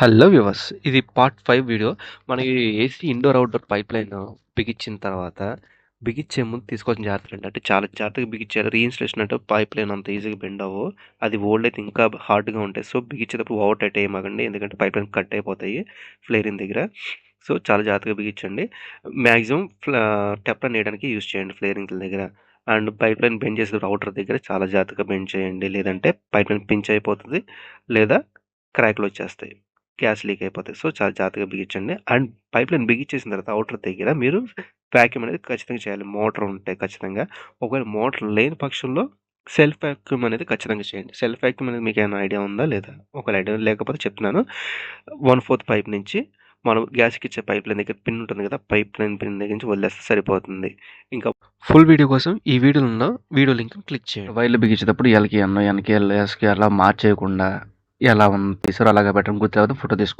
Hello viewers, ఇది part 5 video. మనకి AC indoor, outdoor pipeline బిగించిన తర్వాత, బిగించే ముందు తీసుకోవాల్సిన జాగ్రత్తలేంటి అంటే చాలా జాగ్రత్తగా బిగించాలి. రీఇన్‌స్టలేషన్ అంటే పైప్‌లైన్ అంత ఈజీగా బెండ్ అవ్వవు. అది ఓల్డ్ అయితే ఇంకా హార్డ్‌గా ఉంటాయి. సో, బిగించేటప్పుడు ఓవర్ టైట్ ఏయమాకండి. ఎందుకంటే పైప్‌లైన్ కట్ అయిపోతాయి ఫ్లేరింగ్ దగ్గర. సో, చాలా జాగ్రత్తగా బిగించండి. మాక్సిమం టెఫ్లాన్ ఏయడానికి యూజ్ చేయండి ఫ్లేరింగ్‌ల దగ్గర. అండ్ పైప్‌లైన్ బెండ్ చేసే రౌటర్ దగ్గర చాలా జాగ్రత్తగా బెండ్ చేయండి. లేదంటే పైప్‌లైన్ పించ్ అయిపోతది. లేదా క్రాక్‌లొచ్చేస్తాయి. గ్యాస్ లీక్ అయిపోతాయి. సో, చాలా జాగ్రత్తగా బిగించండి. అండ్ పైప్‌లైన్ బిగించేసిన తర్వాత ఔటర్ దగ్గర మీరు వాక్యూమ్ అనేది ఖచ్చితంగా చేయాలి. మోటార్ ఉంటే ఖచ్చితంగా. ఒకవేళ మోటార్ లేని పక్షంలో సెల్ఫ్ వాక్యూమ్ అనేది ఖచ్చితంగా చేయండి. సెల్ఫ్ వాక్యూమ్ అనేది మీకేమైనా ఐడియా ఉందా లేదా? ఒకవేళ ఐడియా లేకపోతే చెప్తున్నాను. 1/4 పైప్ నుంచి మనం గ్యాస్‌కిచ్చే పైప్‌లైన్ దగ్గర పిన్ ఉంటుంది కదా! పైప్‌లైన్ పిన్ దగ్గర నుంచి వదిలేస్తే సరిపోతుంది. ఇంకా ఫుల్ వీడియో కోసం ఈ వీడియోలో ఉన్న వీడియో లింక్ క్లిక్ చేయండి. వైర్లు బిగించేటప్పుడు ఎల్‌కి ఎన్, ఎన్‌కి ఎల్, ఎస్‌కి అలా మార్చేయకుండా ఎలా తీసారో అలాగే పెట్టండి. గుర్తులేకపోతే ఫోటో తీసుకోండి.